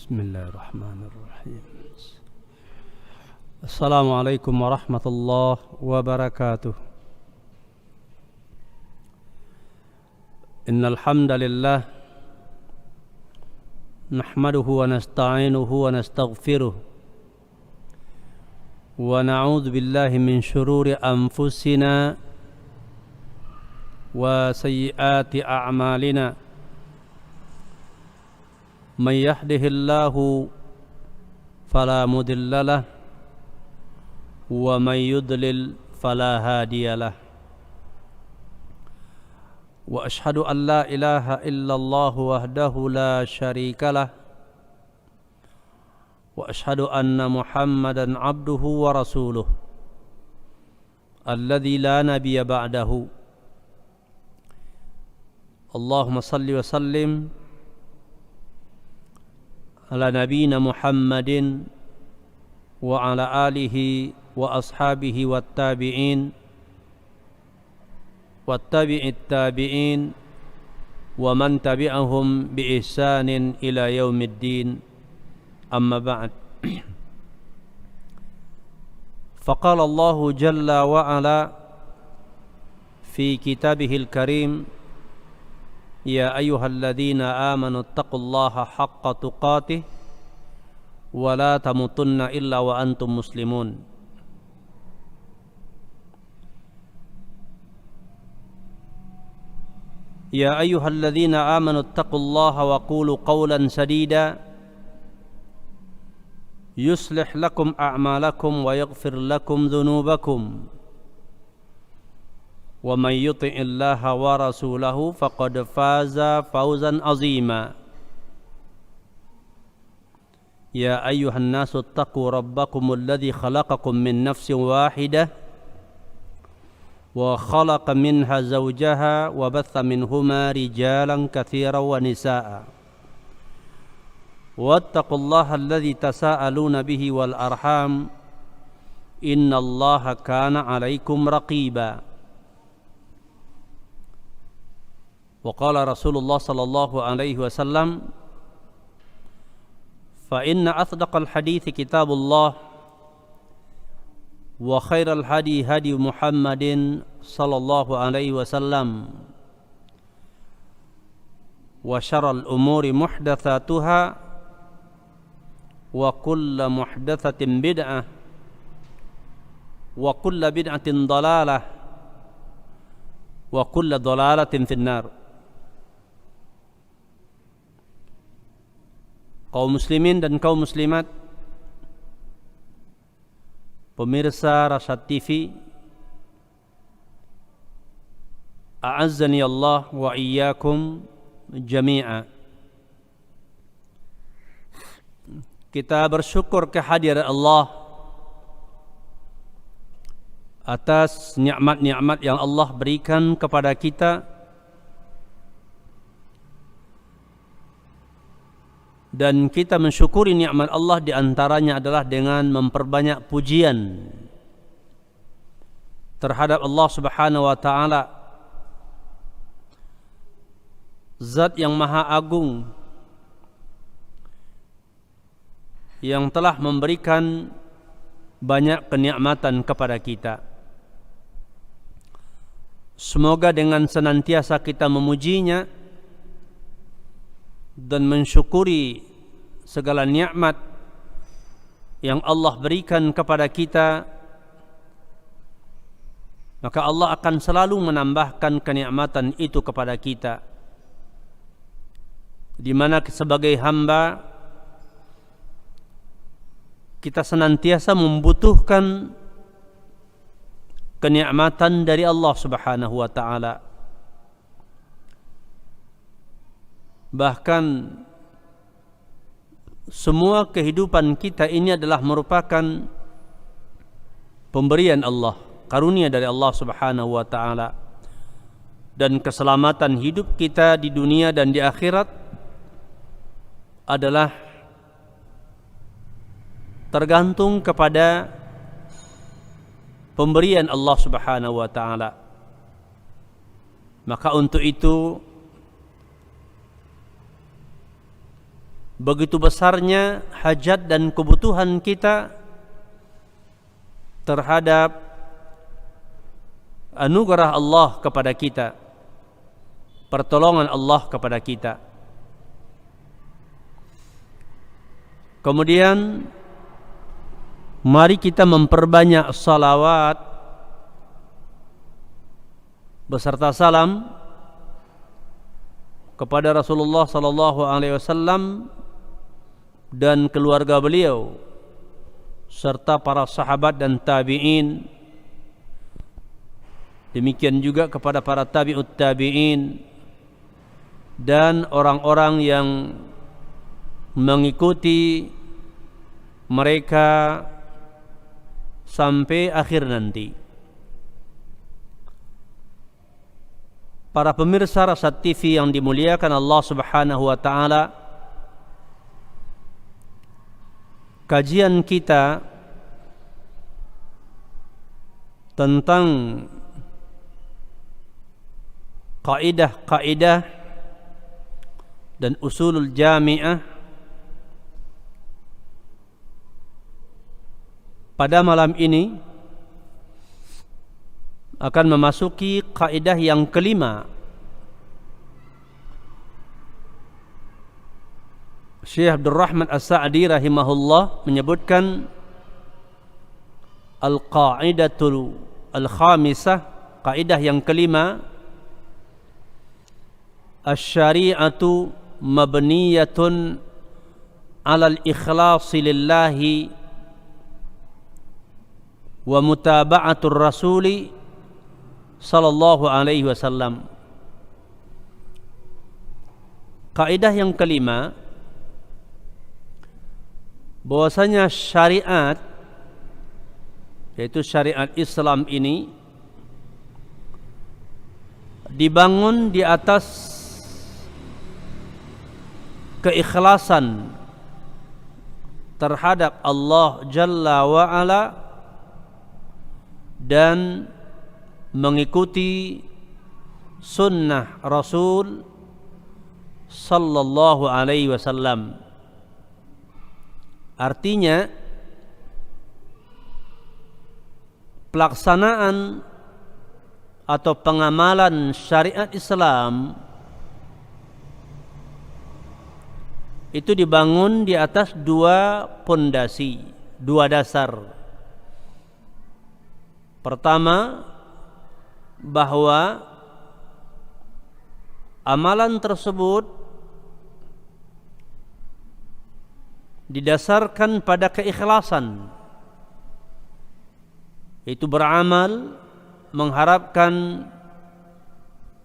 بسم الله الرحمن الرحيم. السلام عليكم ورحمة الله وبركاته. إن الحمد لله نحمده ونستعينه ونستغفره ونعوذ بالله من شرور أنفسنا وسيئات أعمالنا. من يهده الله فلا مضل له ومن يضلل فلا هادي له. وأشهد أن لا إله إلا الله وحده لا شريك له وأشهد أن محمدا عبده ورسوله الذي لا نبي بعده. اللهم صل وسلم على نبينا محمد وعلى آله وأصحابه والتابعين والتابع التابعين ومن تبعهم بإحسان إلى يوم الدين. أما بعد، فقال الله جل وعلا في كتابه الكريم: يا أيها الذين آمنوا اتقوا الله حق تقاته ولا تموتن إلا وأنتم مسلمون. يا أيها الذين آمنوا اتقوا الله وقولوا قولا سديدا يصلح لكم أعمالكم ويغفر لكم ذنوبكم ومن يطع الله ورسوله فقد فاز فوزا عظيما. يا أيها الناس اتقوا ربكم الذي خلقكم من نفس واحدة وخلق منها زوجها وبث منهما رجالا كثيرا ونساء واتقوا الله الذي تساءلون به والأرحام إن الله كان عليكم رقيبا. وقال رسول الله صلى الله عليه وسلم: فإن أصدق الحديث كتاب الله وخير الهدي هدي محمد صلى الله عليه وسلم وشر الأمور محدثاتها وكل محدثة بدعة وكل بدعة ضلالة وكل ضلالة في النار. Kaum muslimin dan kaum muslimat, pemirsa Rasyad TV, a'azzani Allah wa iyyakum jami'a. Kita bersyukur kehadiran Allah atas nikmat-nikmat yang Allah berikan kepada kita, dan kita mensyukuri nikmat Allah di antaranya adalah dengan memperbanyak pujian terhadap Allah Subhanahu wa taala, Zat yang Maha Agung yang telah memberikan banyak kenikmatan kepada kita. Semoga dengan senantiasa kita memujinya dan mensyukuri segala nikmat yang Allah berikan kepada kita, maka Allah akan selalu menambahkan kenikmatan itu kepada kita, di mana sebagai hamba kita senantiasa membutuhkan kenikmatan dari Allah Subhanahu wa taala. Bahkan semua kehidupan kita ini adalah merupakan pemberian Allah, karunia dari Allah Subhanahu wa taala. Dan keselamatan hidup kita di dunia dan di akhirat adalah tergantung kepada pemberian Allah Subhanahu wa taala. Maka untuk itu begitu besarnya hajat dan kebutuhan kita terhadap anugerah Allah kepada kita, pertolongan Allah kepada kita. Kemudian mari kita memperbanyak salawat beserta salam kepada Rasulullah sallallahu alaihi wasallam dan keluarga beliau serta para sahabat dan tabi'in. Demikian juga kepada para tabi'ut tabi'in dan orang-orang yang mengikuti mereka sampai akhir nanti. Para pemirsa Rasad TV yang dimuliakan Allah Subhanahu wa taala, kajian kita tentang kaidah-kaidah dan usulul jami'ah pada malam ini akan memasuki kaidah yang kelima. Syekh Abdul Rahman As-Sa'di rahimahullah menyebutkan al-qaidatul al-khamisah, kaidah yang kelima, asy-syari'atu mabniyatun 'alal ikhlasi lillahi wa mutaba'atur rasuli sallallahu alaihi wasallam. Kaidah yang kelima, bahwasanya syariat, yaitu syariat Islam ini dibangun di atas keikhlasan terhadap Allah Jalla wa Ala dan mengikuti sunnah Rasul sallallahu alaihi wasallam. Artinya pelaksanaan atau pengamalan syariat Islam itu dibangun di atas dua pondasi, dua dasar. Pertama, bahwa amalan tersebut didasarkan pada keikhlasan, yaitu beramal mengharapkan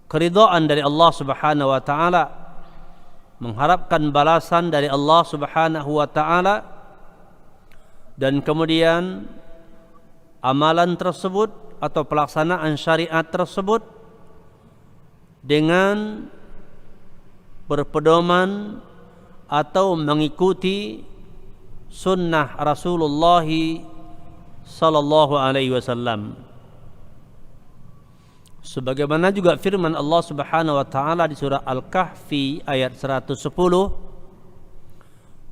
keridhaan dari Allah Subhanahu wa taala, mengharapkan balasan dari Allah Subhanahu wa taala, dan kemudian amalan tersebut atau pelaksanaan syariat tersebut dengan berpedoman atau mengikuti sunnah Rasulullah sallallahu alaihi wasallam. Sebagaimana juga firman Allah Subhanahu wa taala di surah Al-Kahfi ayat 110,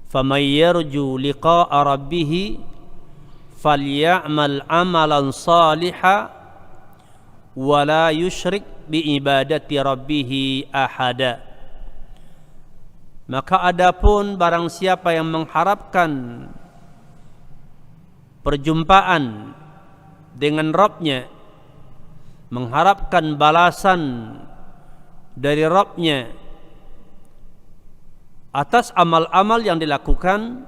"Faman yarju liqa'a rabbih falyamal amalan salihan wa la yusyrik bi ibadati rabbih ahada." Maka adapun barang siapa yang mengharapkan perjumpaan dengan Rabb-Nya, mengharapkan balasan dari Rabb-Nya atas amal-amal yang dilakukan,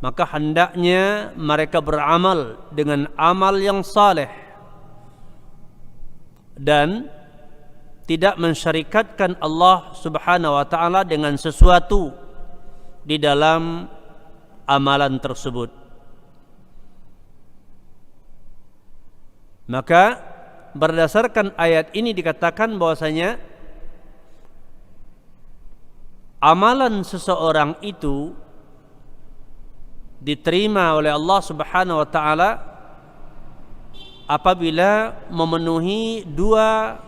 maka hendaknya mereka beramal dengan amal yang saleh dan tidak mensyarikatkan Allah Subhanahu wa taala dengan sesuatu di dalam amalan tersebut. Maka berdasarkan ayat ini dikatakan bahwasanya amalan seseorang itu diterima oleh Allah Subhanahu wa taala apabila memenuhi dua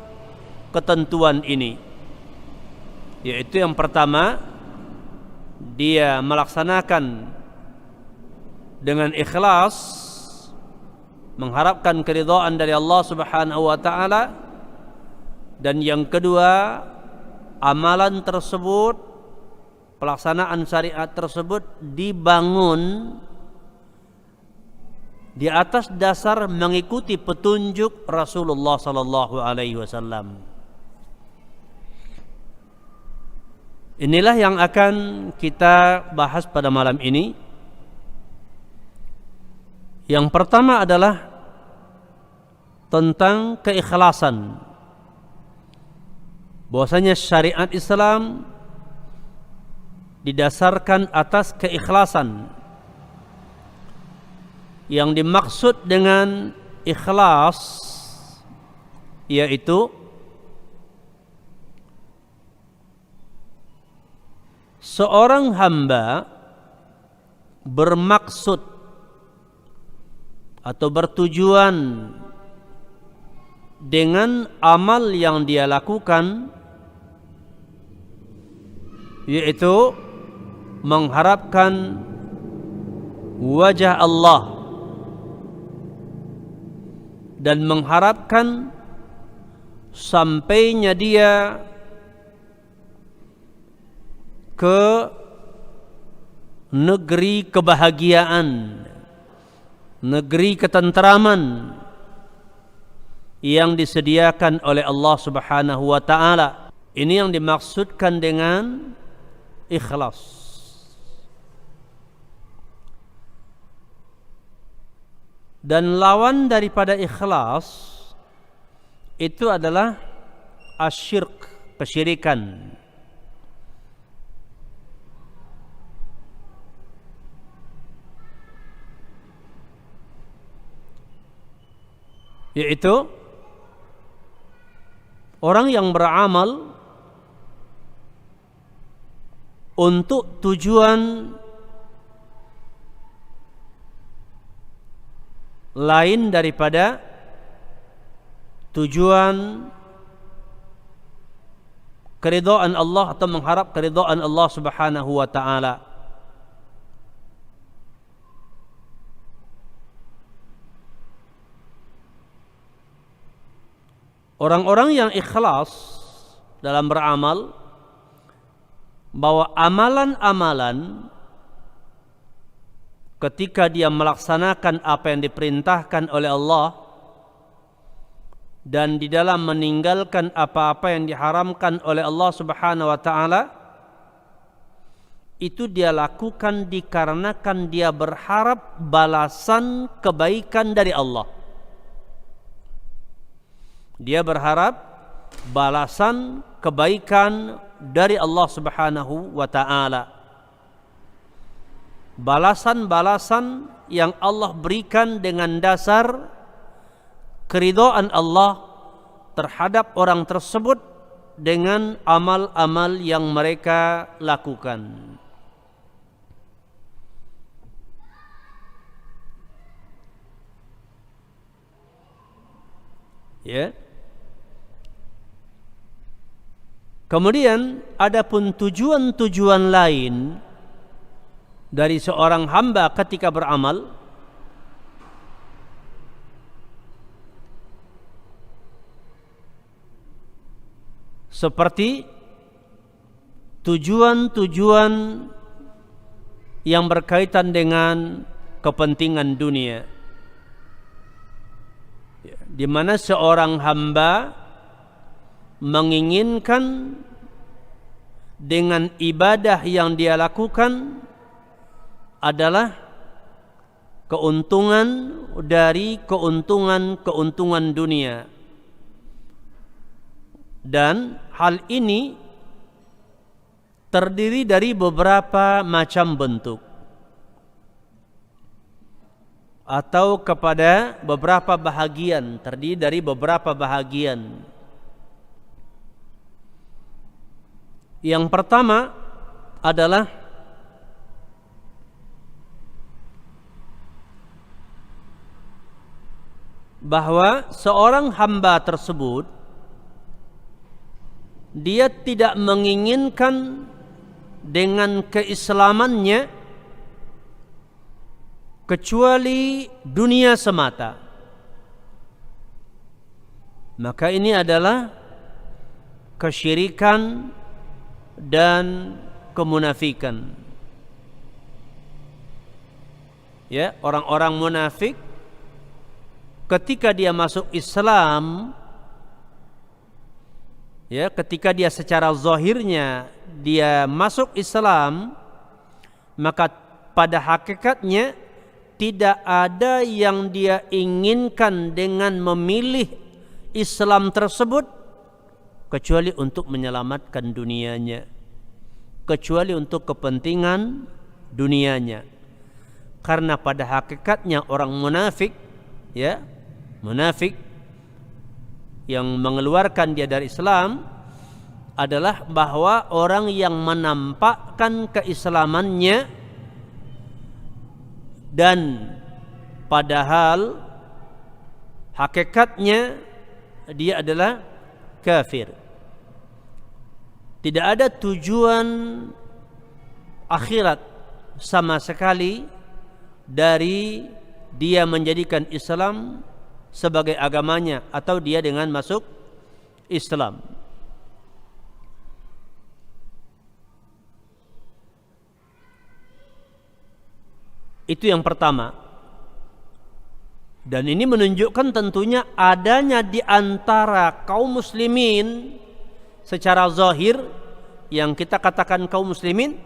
ketentuan ini, yaitu yang pertama, dia melaksanakan dengan ikhlas, mengharapkan keridhaan dari Allah Subhanahu wa taala, dan yang kedua, amalan tersebut, pelaksanaan syariat tersebut dibangun di atas dasar mengikuti petunjuk Rasulullah sallallahu alaihi wasallam. Inilah yang akan kita bahas pada malam ini. Yang pertama adalah tentang keikhlasan. Bahwasanya syariat Islam didasarkan atas keikhlasan. Yang dimaksud dengan ikhlas yaitu seorang hamba bermaksud atau bertujuan dengan amal yang dia lakukan, yaitu mengharapkan wajah Allah dan mengharapkan sampainya dia ke negeri kebahagiaan, negeri ketenteraman yang disediakan oleh Allah Subhanahu wa taala. Ini yang dimaksudkan dengan ikhlas. Dan lawan daripada ikhlas itu adalah asyirk, kesyirikan. Yaitu orang yang beramal untuk tujuan lain daripada tujuan keridhaan Allah atau mengharap keridhaan Allah Subhanahu wa taala. Orang-orang yang ikhlas dalam beramal, bahwa amalan-amalan ketika dia melaksanakan apa yang diperintahkan oleh Allah dan di dalam meninggalkan apa-apa yang diharamkan oleh Allah Subhanahu wa taala, itu dia lakukan dikarenakan dia berharap balasan kebaikan dari Allah. Dia berharap balasan kebaikan dari Allah Subhanahu wa taala. Balasan-balasan yang Allah berikan dengan dasar keridhaan Allah terhadap orang tersebut dengan amal-amal yang mereka lakukan. Ya. Kemudian adapun tujuan-tujuan lain dari seorang hamba ketika beramal, seperti tujuan-tujuan yang berkaitan dengan kepentingan dunia, di mana seorang hamba menginginkan dengan ibadah yang dia lakukan adalah keuntungan dari keuntungan dunia. Dan hal ini terdiri dari beberapa macam bentuk atau kepada beberapa bahagian, terdiri dari beberapa bahagian. Yang pertama adalah bahwa seorang hamba tersebut dia tidak menginginkan dengan keislamannya kecuali dunia semata, maka ini adalah kesyirikan dan kemunafikan. Ya, orang-orang munafik ketika dia masuk Islam, ya, ketika dia secara zahirnya dia masuk Islam, maka pada hakikatnya tidak ada yang dia inginkan dengan memilih Islam tersebut kecuali untuk menyelamatkan dunianya, kecuali untuk kepentingan dunianya. Karena pada hakikatnya orang munafik, ya, munafik yang mengeluarkan dia dari Islam adalah bahwa orang yang menampakkan keislamannya dan padahal hakikatnya dia adalah kafir. Tidak ada tujuan akhirat sama sekali dari dia menjadikan Islam sebagai agamanya atau dia dengan masuk Islam. Itu yang pertama. Dan ini menunjukkan tentunya adanya di antara kaum muslimin secara zahir, yang kita katakan kaum muslimin,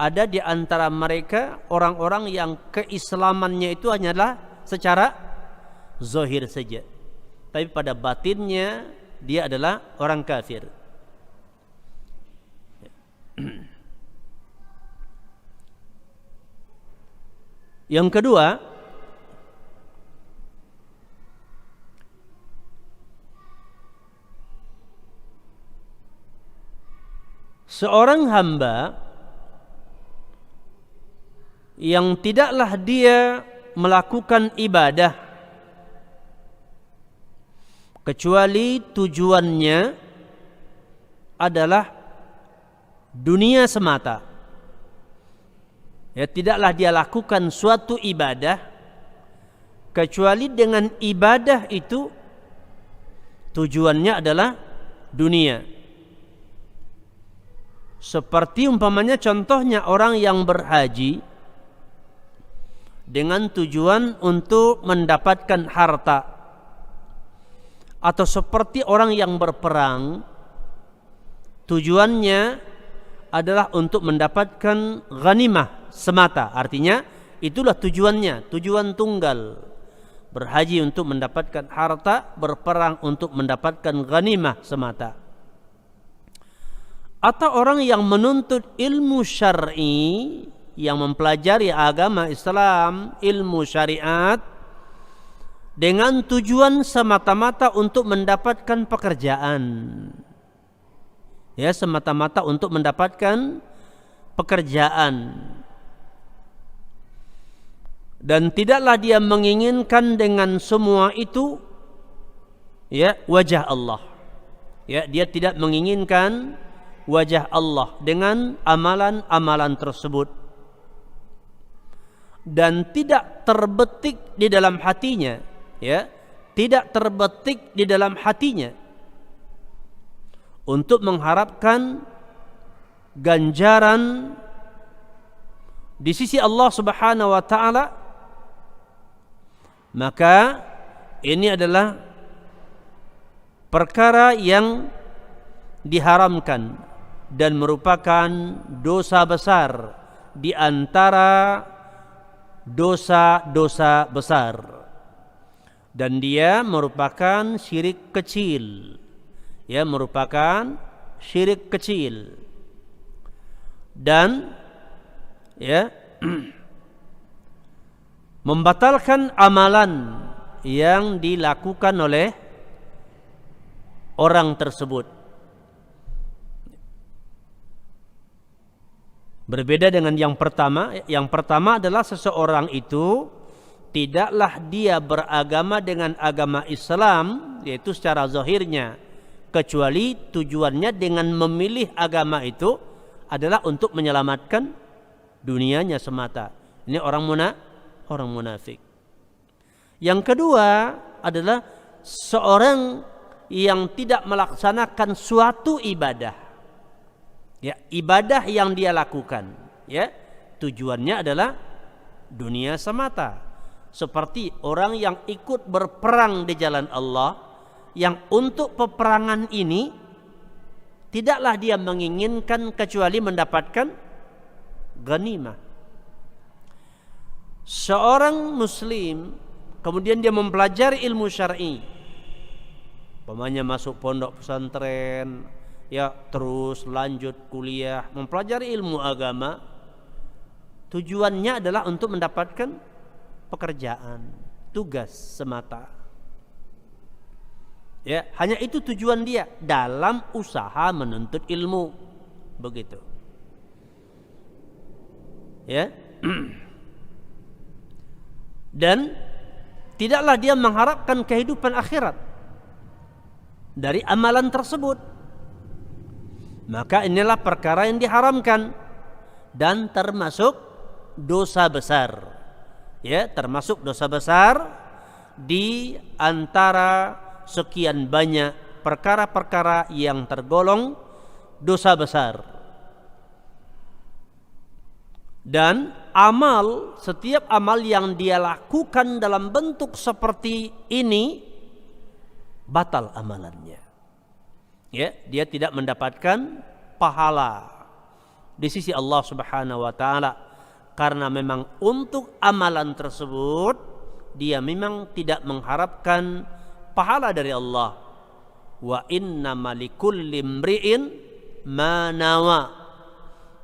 ada di antara mereka orang-orang yang keislamannya itu hanyalah secara zahir saja, tapi pada batinnya dia adalah orang kafir. Yang kedua, seorang hamba yang tidaklah dia melakukan ibadah kecuali tujuannya adalah dunia semata. Ya, tidaklah dia lakukan suatu ibadah kecuali dengan ibadah itu tujuannya adalah dunia. Seperti umpamanya contohnya orang yang berhaji dengan tujuan untuk mendapatkan harta, atau seperti orang yang berperang tujuannya adalah untuk mendapatkan ghanimah semata. Artinya itulah tujuannya, tujuan tunggal. Berhaji untuk mendapatkan harta, berperang untuk mendapatkan ghanimah semata. Atau orang yang menuntut ilmu syar'i, yang mempelajari agama Islam, ilmu syariat dengan tujuan semata-mata untuk mendapatkan pekerjaan. Ya, semata-mata untuk mendapatkan pekerjaan. Dan tidaklah dia menginginkan dengan semua itu, ya, wajah Allah. Ya, dia tidak menginginkan wajah Allah dengan amalan-amalan tersebut. Dan tidak terbetik di dalam hatinya, ya, tidak terbetik di dalam hatinya untuk mengharapkan ganjaran di sisi Allah Subhanahu wa taala, maka ini adalah perkara yang diharamkan dan merupakan dosa besar di antara dosa-dosa besar, dan dia merupakan syirik kecil. Ya, merupakan syirik kecil. Dan ya, membatalkan amalan yang dilakukan oleh orang tersebut. Berbeda dengan yang pertama. Yang pertama adalah seseorang itu tidaklah dia beragama dengan agama Islam, yaitu secara zahirnya, kecuali tujuannya dengan memilih agama itu adalah untuk menyelamatkan dunianya semata. Ini orang munafik. Yang kedua adalah seorang yang tidak melaksanakan suatu ibadah. Ya, ibadah yang dia lakukan, ya, tujuannya adalah dunia semata. Seperti orang yang ikut berperang di jalan Allah, yang untuk peperangan ini tidaklah dia menginginkan kecuali mendapatkan ghanimah. Seorang muslim kemudian dia mempelajari ilmu syar'i, umpamanya masuk pondok pesantren, ya terus lanjut kuliah mempelajari ilmu agama, tujuannya adalah untuk mendapatkan pekerjaan, tugas semata. Ya, hanya itu tujuan dia dalam usaha menuntut ilmu, begitu. Ya. Dan tidaklah dia mengharapkan kehidupan akhirat dari amalan tersebut. Maka inilah perkara yang diharamkan dan termasuk dosa besar. Ya, termasuk dosa besar di antara sekian banyak perkara-perkara yang tergolong dosa besar. Dan setiap amal yang dia lakukan dalam bentuk seperti ini batal amalannya. Ya, dia tidak mendapatkan pahala di sisi Allah Subhanahu wa taala karena memang untuk amalan tersebut dia memang tidak mengharapkan pahala dari Allah. Wa innamal likulli imri'in ma nawa.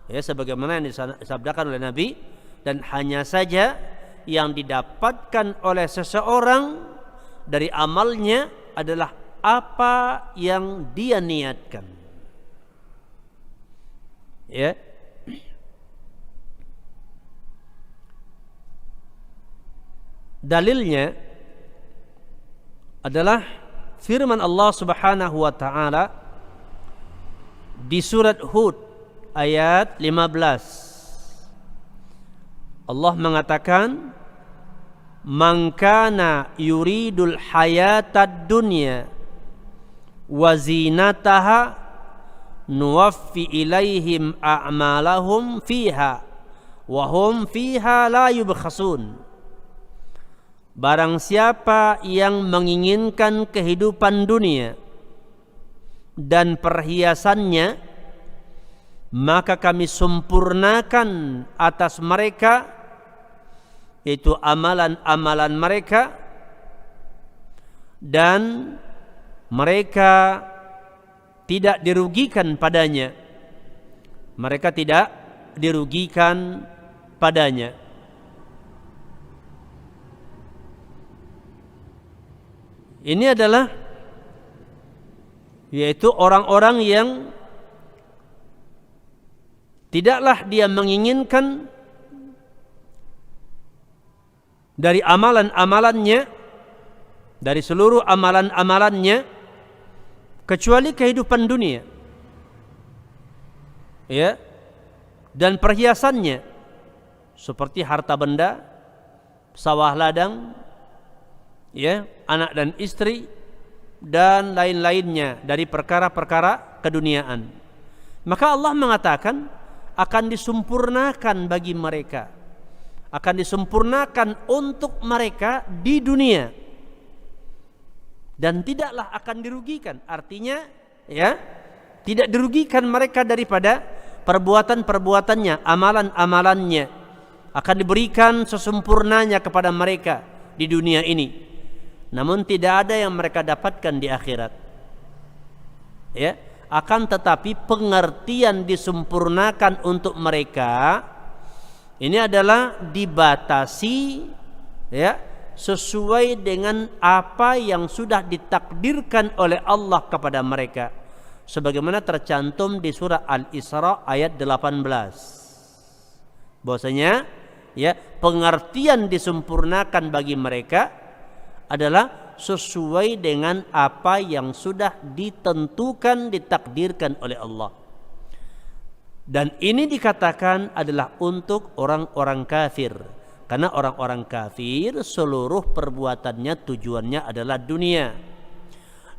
Ya, sebagaimana yang disabdakan oleh Nabi, dan hanya saja yang didapatkan oleh seseorang dari amalnya adalah apa yang dia niatkan. Ya. Dalilnya adalah firman Allah Subhanahu wa taala di surat Hud ayat 15. Allah mengatakan, "Man kana yuridul hayatad dunya wa zinataha nuwaffi ilaihim a'malahum fiha wa hum fiha la yubkhasun." Barang siapa yang menginginkan kehidupan dunia dan perhiasannya, maka kami sempurnakan atas mereka, yaitu amalan-amalan mereka, dan mereka tidak dirugikan padanya. Mereka tidak dirugikan padanya. Ini adalah yaitu orang-orang yang tidaklah dia menginginkan dari amalan-amalannya, dari seluruh amalan-amalannya, kecuali kehidupan dunia, ya, dan perhiasannya, seperti harta benda, sawah ladang, ya, anak dan istri, dan lain-lainnya dari perkara-perkara keduniaan. Maka Allah mengatakan akan disempurnakan bagi mereka, akan disempurnakan untuk mereka di dunia, dan tidaklah akan dirugikan. Artinya, ya, tidak dirugikan mereka daripada perbuatan-perbuatannya, amalan-amalannya akan diberikan sesempurnanya kepada mereka di dunia ini. Namun tidak ada yang mereka dapatkan di akhirat. Ya, akan tetapi pengertian disempurnakan untuk mereka ini adalah dibatasi, ya, sesuai dengan apa yang sudah ditakdirkan oleh Allah kepada mereka, sebagaimana tercantum di surah Al-Isra ayat 18. Bahwasanya, ya, pengertian disempurnakan bagi mereka adalah sesuai dengan apa yang sudah ditentukan, ditakdirkan oleh Allah. Dan ini dikatakan adalah untuk orang-orang kafir. Karena orang-orang kafir seluruh perbuatannya tujuannya adalah dunia.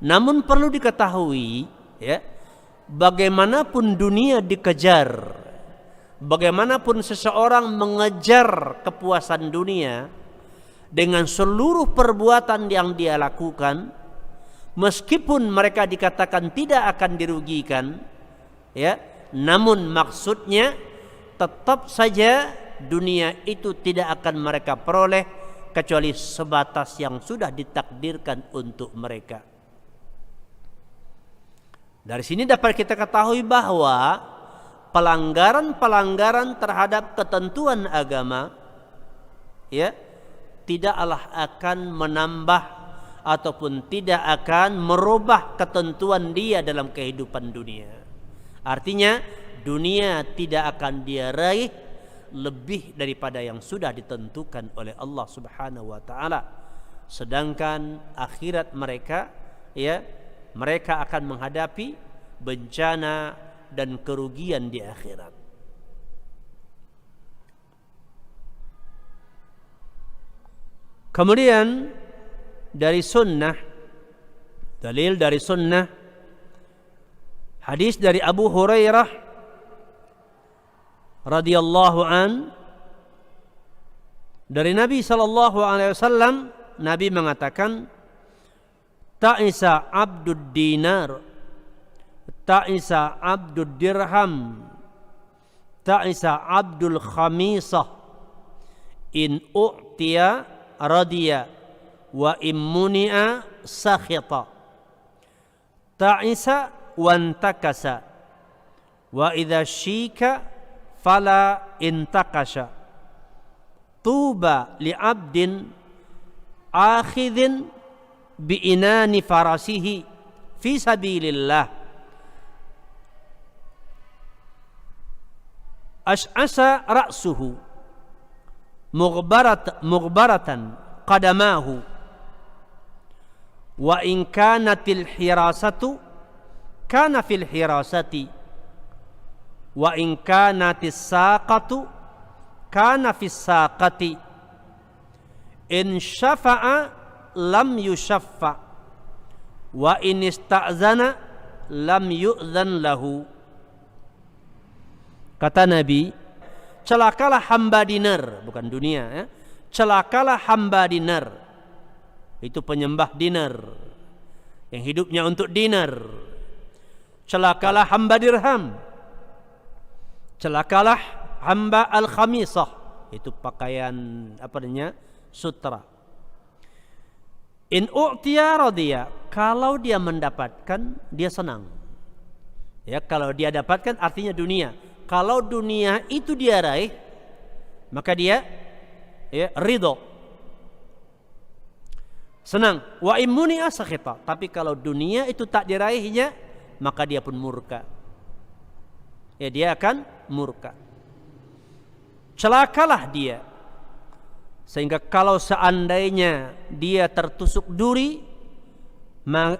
Namun perlu diketahui, ya, bagaimanapun dunia dikejar, bagaimanapun seseorang mengejar kepuasan dunia dengan seluruh perbuatan yang dia lakukan, meskipun mereka dikatakan tidak akan dirugikan, ya, namun maksudnya tetap saja dunia itu tidak akan mereka peroleh kecuali sebatas yang sudah ditakdirkan untuk mereka. Dari sini dapat kita ketahui bahwa pelanggaran-pelanggaran terhadap ketentuan agama, ya, tidaklah akan menambah ataupun tidak akan merubah ketentuan dia dalam kehidupan dunia. Artinya dunia tidak akan dia raih lebih daripada yang sudah ditentukan oleh Allah Subhanahu wa taala. Sedangkan akhirat mereka, ya, mereka akan menghadapi bencana dan kerugian di akhirat. Kemudian dari sunnah, dalil dari sunnah, hadis dari Abu Hurairah radhiyallahu an, dari Nabi sallallahu alaihi wasallam, Nabi mengatakan, ta'isa abdud dinar, ta'isa abdud dirham, ta'isa abdul khamisah, in u'tiya radiya wa immuni'a sakhita, ta'isa wantakasa, wa idza syika fala intakasha, tuba li'abdin akhidhin bi'inani farasihi fi sabilillah, ash'asa ra'suhu mughbaratan qadamahu, wa in kanatil hirasatu kana fil hirasati, wa in kanatis saqatu kana fis saqati, in syafa'a lam yushaffa, wa in ista'zana lam yu'zan lahu. Kata Nabi, celakalah hamba dinar, bukan dunia, ya. Celakalah hamba dinar, itu penyembah dinar yang hidupnya untuk dinar. Celakalah hamba dirham, celakalah hamba al-khamisah, itu pakaian apa namanya, sutra. In u'tiya radiya, kalau dia mendapatkan dia senang. Ya, kalau dia dapatkan artinya dunia. Kalau dunia itu dia raih, maka dia, ya, ridho, senang. Wa immuni'a sakhita, tapi kalau dunia itu tak diraihnya, maka dia pun murka. Ya, dia akan murka. Celakalah dia. Sehingga kalau seandainya dia tertusuk duri,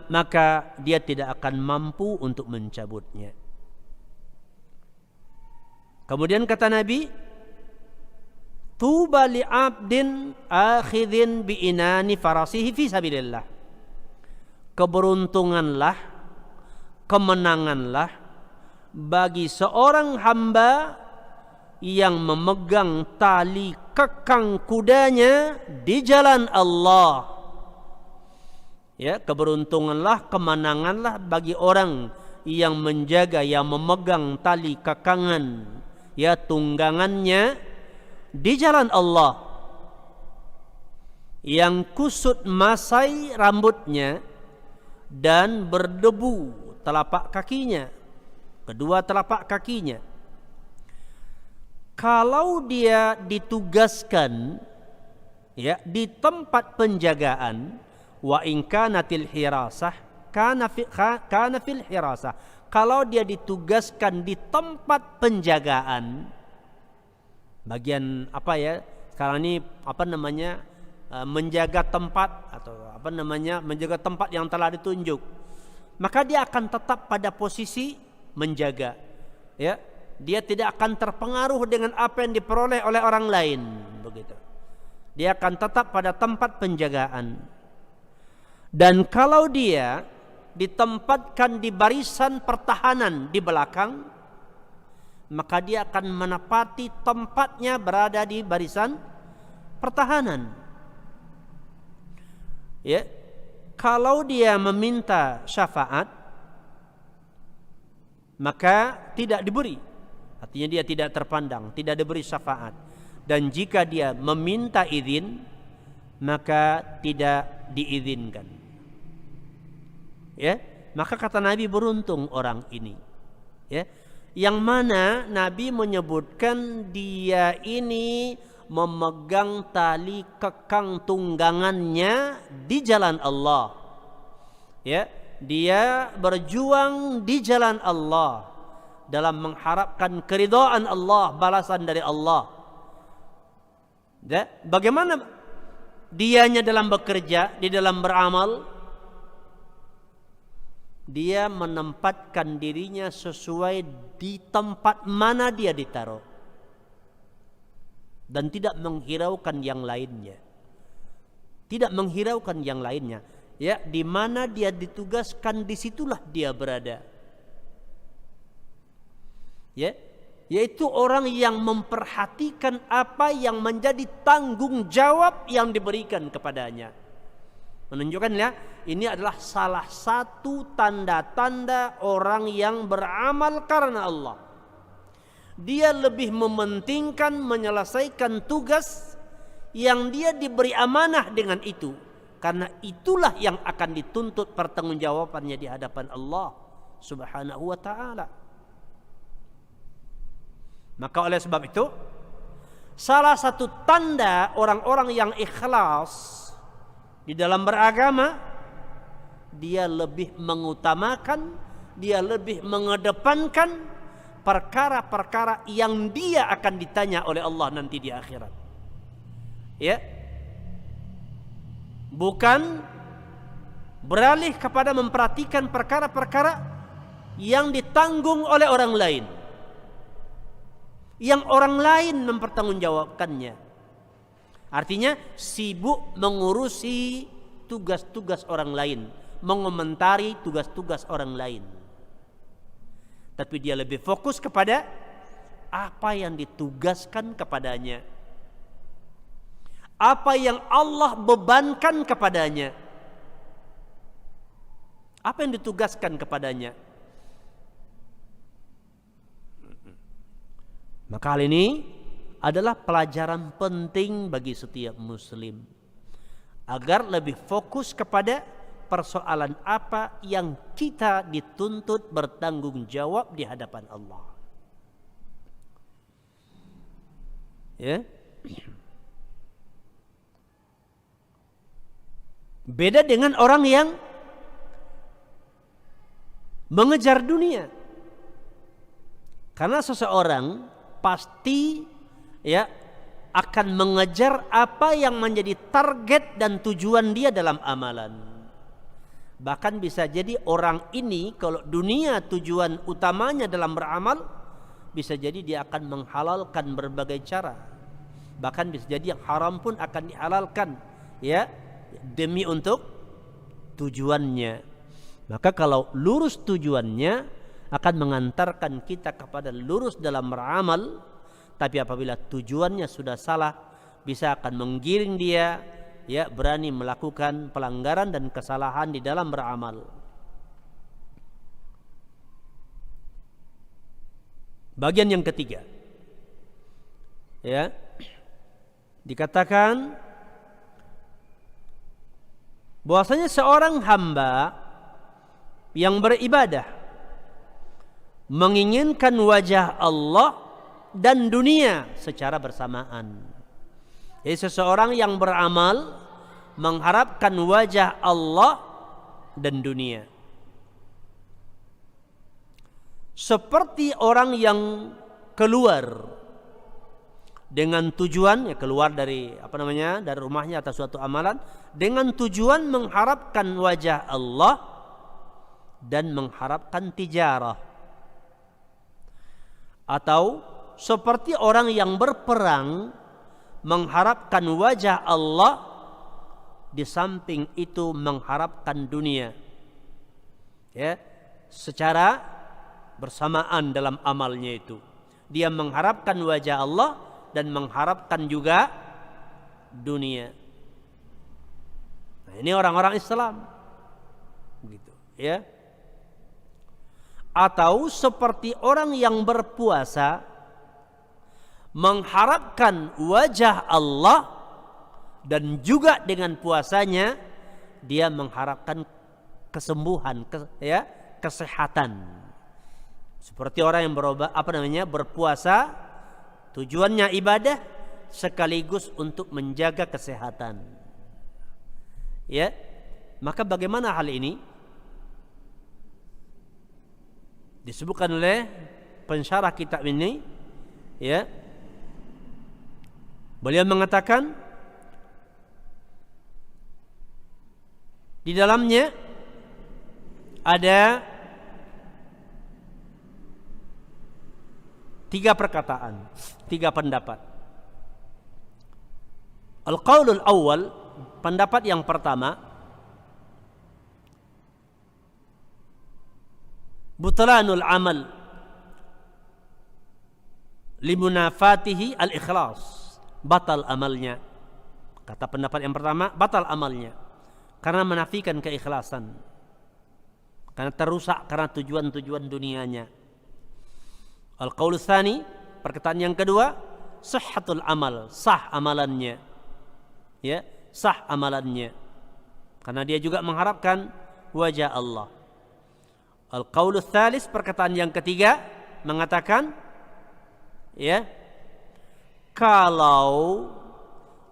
maka dia tidak akan mampu untuk mencabutnya. Kemudian kata Nabi, tuba li'abdin akhidhin bi'inani farasihi fi sabilillah. Keberuntunganlah, kemenanganlah bagi seorang hamba yang memegang tali kekang kudanya di jalan Allah. Ya, keberuntunganlah, kemenanganlah bagi orang yang menjaga, yang memegang tali kekangan, ya, tunggangannya di jalan Allah, yang kusut masai rambutnya dan berdebu telapak kakinya, kedua telapak kakinya. Kalau dia ditugaskan, ya, di tempat penjagaan, wa in kanatil hirasah kana fil hirasah, kalau dia ditugaskan di tempat penjagaan, bagian apa ya sekarang ini apa namanya, menjaga tempat atau apa namanya, menjaga tempat yang telah ditunjuk, maka dia akan tetap pada posisi menjaga, ya, dia tidak akan terpengaruh dengan apa yang diperoleh oleh orang lain, begitu. Dia akan tetap pada tempat penjagaan. Dan kalau dia ditempatkan di barisan pertahanan di belakang, maka dia akan menepati tempatnya berada di barisan pertahanan. Ya, kalau dia meminta syafaat, maka tidak diberi. Artinya dia tidak terpandang, tidak diberi syafaat. Dan jika dia meminta izin, maka tidak diizinkan. Ya, maka kata Nabi, beruntung orang ini. Ya, yang mana Nabi menyebutkan dia ini memegang tali kekang tunggangannya di jalan Allah. Ya, dia berjuang di jalan Allah dalam mengharapkan keridhaan Allah, balasan dari Allah. Ya, bagaimana dianya dalam bekerja, di dalam beramal? Dia menempatkan dirinya sesuai di tempat mana dia ditaruh, dan tidak menghiraukan yang lainnya. Tidak menghiraukan yang lainnya. Ya, di mana dia ditugaskan, disitulah dia berada. Ya, yaitu orang yang memperhatikan apa yang menjadi tanggung jawab yang diberikan kepadanya. Menunjukkan ya, ini adalah salah satu tanda-tanda orang yang beramal karena Allah. Dia lebih mementingkan menyelesaikan tugas yang dia diberi amanah dengan itu, karena itulah yang akan dituntut pertanggungjawabannya di hadapan Allah Subhanahu wa taala. Maka oleh sebab itu, salah satu tanda orang-orang yang ikhlas di dalam beragama, dia lebih mengutamakan, dia lebih mengedepankan perkara-perkara yang dia akan ditanya oleh Allah nanti di akhirat. Ya, bukan beralih kepada memperhatikan perkara-perkara yang ditanggung oleh orang lain, yang orang lain mempertanggungjawabkannya. Artinya sibuk mengurusi tugas-tugas orang lain, mengomentari tugas-tugas orang lain. Tapi dia lebih fokus kepada apa yang ditugaskan kepadanya, apa yang Allah bebankan kepadanya, apa yang ditugaskan kepadanya. Maka hal ini adalah pelajaran penting bagi setiap muslim, agar lebih fokus kepada persoalan apa yang kita dituntut bertanggung jawab di hadapan Allah. Ya. Beda dengan orang yang mengejar dunia. Karena seseorang pasti ya akan mengejar apa yang menjadi target dan tujuan dia dalam amalan. Bahkan bisa jadi orang ini kalau dunia tujuan utamanya dalam beramal, bisa jadi dia akan menghalalkan berbagai cara. Bahkan bisa jadi yang haram pun akan dihalalkan, ya, demi untuk tujuannya. Maka kalau lurus tujuannya akan mengantarkan kita kepada lurus dalam beramal. Tapi apabila tujuannya sudah salah, bisa akan menggiring dia, ya, berani melakukan pelanggaran dan kesalahan di dalam beramal. Bagian yang ketiga, ya, dikatakan bahwasanya seorang hamba yang beribadah menginginkan wajah Allah dan dunia secara bersamaan. Jadi seseorang yang beramal mengharapkan wajah Allah dan dunia. Seperti orang yang keluar dengan tujuan, ya, keluar dari dari rumahnya atas suatu amalan dengan tujuan mengharapkan wajah Allah dan mengharapkan tijarah. atau seperti orang yang berperang mengharapkan wajah Allah, di samping itu mengharapkan dunia, ya, secara bersamaan dalam amalnya itu. Dia mengharapkan wajah Allah dan mengharapkan juga dunia. Nah, ini orang-orang Islam, begitu, ya. Atau seperti orang yang berpuasa mengharapkan wajah Allah dan juga dengan puasanya dia mengharapkan kesembuhan, kesehatan. Seperti orang yang berpuasa tujuannya ibadah sekaligus untuk menjaga kesehatan. Ya, maka bagaimana hal ini? Disebutkan oleh pensyarah kitab ini, ya. Beliau mengatakan di dalamnya ada 3 perkataan, 3 pendapat. Al-qaulul awal, pendapat yang pertama, butlanul amal limunafatihi al-ikhlas, batal amalnya. Kata pendapat yang pertama, batal amalnya karena menafikan keikhlasan, karena terusak karena tujuan-tujuan dunianya. Al-qaul tsani, perkataan yang kedua, sihhatul amal, sah amalannya, ya, sah amalannya karena dia juga mengharapkan wajah Allah. Al-qaul tsalis, perkataan yang ketiga, mengatakan, ya, kalau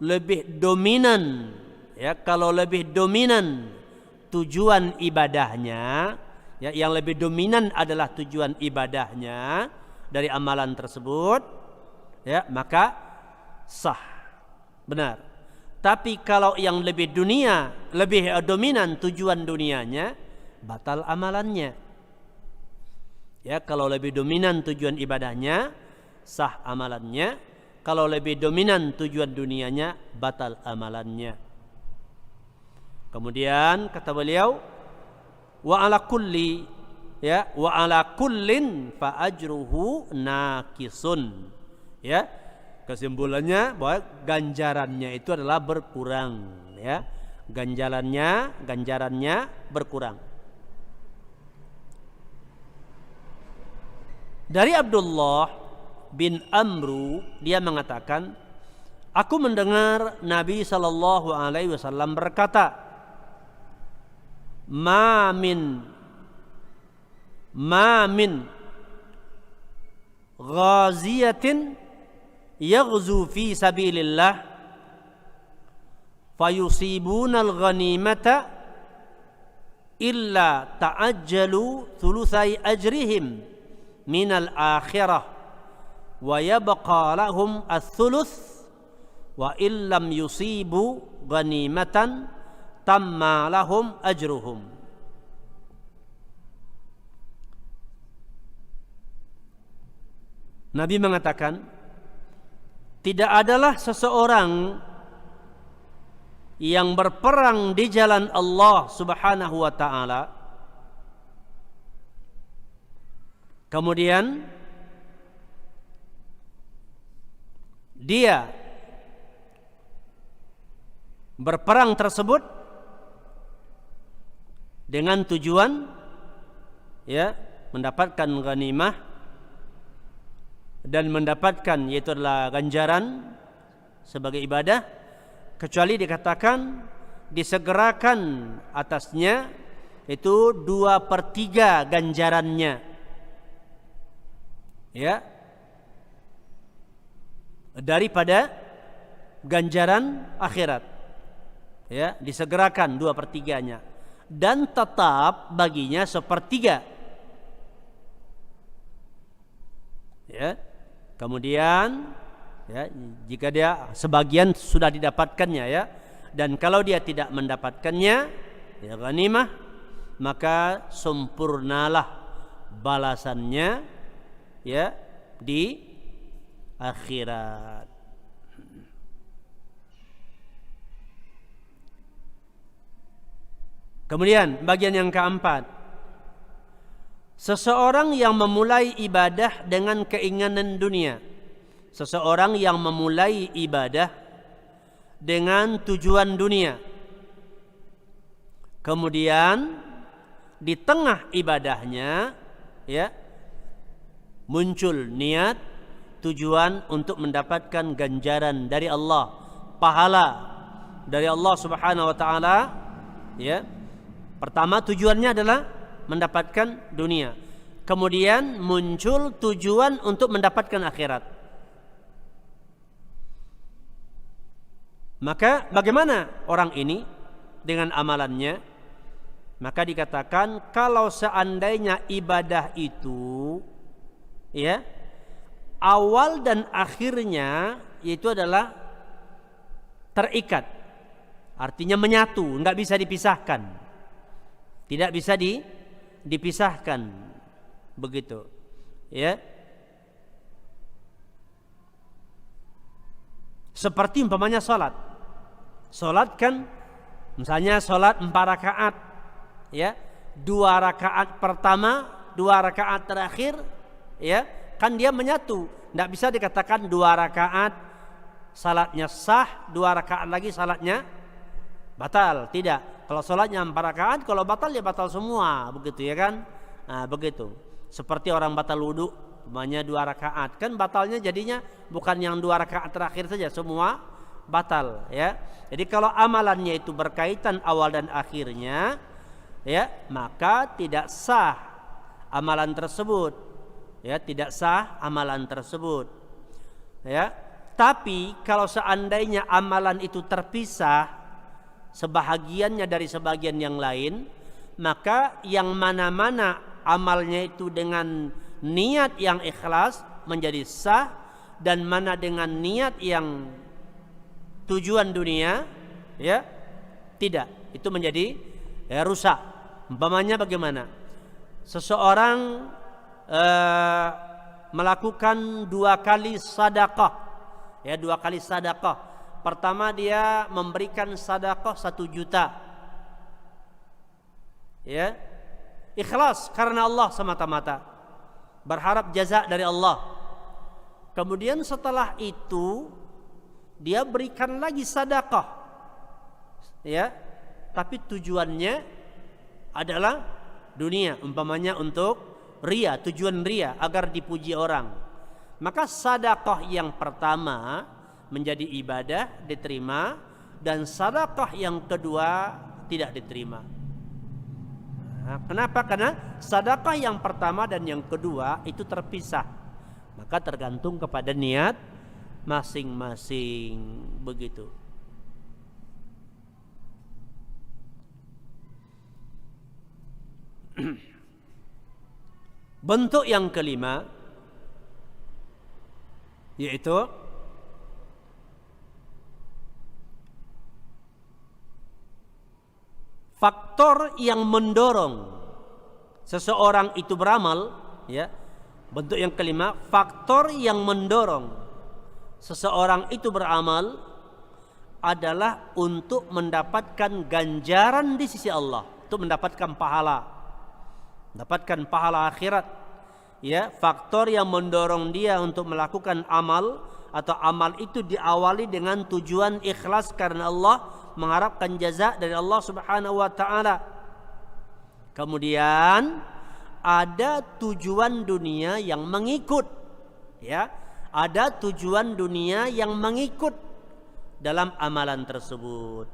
lebih dominan, ya, kalau lebih dominan tujuan ibadahnya, ya, yang lebih dominan adalah tujuan ibadahnya dari amalan tersebut, ya, maka sah, benar. Tapi kalau yang lebih dominan tujuan dunianya, batal amalannya. Ya, kalau lebih dominan tujuan ibadahnya, sah amalannya. Kalau lebih dominan tujuan dunianya, batal amalannya. Kemudian kata beliau, wa ala kulli, ya, wa ala kullin fa ajruhu naqisun. Ya, kesimpulannya bahwa ganjarannya itu adalah berkurang, ya. Ganjarannya berkurang. Dari Abdullah bin Amru, dia mengatakan, aku mendengar Nabi sallallahu alaihi wasallam berkata, ma min ghaziyatin yaghzu fi sabilillah fayusibuna al-ghanimata illa ta'ajjalu thuluthai ajrihim minal akhirah wa yabqa lahum ats-thuluts wa illam yusibu ghanimatan tamma lahum ajruhum. Nabi mengatakan, tidak adalah seseorang yang berperang di jalan Allah Subhanahu wa taala kemudian dia berperang tersebut dengan tujuan, ya, mendapatkan ghanimah dan mendapatkan, yaitu adalah ganjaran sebagai ibadah, kecuali dikatakan disegerakan atasnya itu 2/3 ganjarannya, ya, daripada ganjaran akhirat, ya, disegerakan 2/3-nya dan tetap baginya 1/3, ya. Kemudian, ya, jika dia sebagian sudah didapatkannya, ya, dan kalau dia tidak mendapatkannya, ya, ghanimah, maka sempurnalah balasannya, ya, di akhirat. Kemudian bagian yang keempat, seseorang yang memulai ibadah dengan keinginan dunia. Seseorang yang memulai ibadah dengan tujuan dunia. Kemudian di tengah ibadahnya ya muncul niat tujuan untuk mendapatkan ganjaran dari Allah, pahala dari Allah Subhanahu wa taala ya. Pertama tujuannya adalah mendapatkan dunia. Kemudian muncul tujuan untuk mendapatkan akhirat. Maka bagaimana orang ini dengan amalannya? Maka dikatakan kalau seandainya ibadah itu ya awal dan akhirnya yaitu adalah terikat. Artinya menyatu, enggak bisa dipisahkan. Tidak bisa dipisahkan. Begitu. Ya. Seperti umpamanya salat. Salat kan misalnya salat 4 rakaat ya. 2 rakaat pertama, 2 rakaat terakhir ya, kan dia menyatu. Tidak bisa dikatakan 2 rakaat salatnya sah, 2 rakaat lagi salatnya batal. Tidak. Kalau salatnya 4 rakaat, kalau batal ya batal semua, begitu ya kan? Nah, begitu. Seperti orang batal wudu, umpamanya 2 rakaat, kan batalnya jadinya bukan yang 2 rakaat terakhir saja, semua batal ya. Jadi kalau amalannya itu berkaitan awal dan akhirnya ya, maka tidak sah amalan tersebut. Ya, tidak sah amalan tersebut. Ya. Tapi kalau seandainya amalan itu terpisah sebahagiannya dari sebagian yang lain, maka yang mana-mana amalnya itu dengan niat yang ikhlas menjadi sah, dan mana dengan niat yang tujuan dunia ya tidak, itu menjadi rusak. Umpamanya bagaimana? Seseorang melakukan 2 kali sedekah ya, 2 kali sedekah. Pertama dia memberikan sedekah 1 juta ya, ikhlas karena Allah semata-mata, berharap jaza dari Allah. Kemudian setelah itu dia berikan lagi sedekah ya, tapi tujuannya adalah dunia, umpamanya untuk ria, tujuan ria agar dipuji orang. Maka sedekah yang pertama menjadi ibadah diterima, dan sedekah yang kedua tidak diterima. Nah, kenapa? Karena sedekah yang pertama dan yang kedua itu terpisah. Maka tergantung kepada niat masing-masing, begitu. Bentuk yang kelima yaitu faktor yang mendorong seseorang itu beramal ya. Bentuk yang kelima, faktor yang mendorong seseorang itu beramal adalah untuk mendapatkan ganjaran di sisi Allah, untuk mendapatkan pahala, mendapatkan pahala akhirat ya. Faktor yang mendorong dia untuk melakukan amal, atau amal itu diawali dengan tujuan ikhlas karena Allah, mengharapkan jaza dari Allah Subhanahu wa taala. Kemudian ada tujuan dunia yang mengikut ya, ada tujuan dunia yang mengikut dalam amalan tersebut.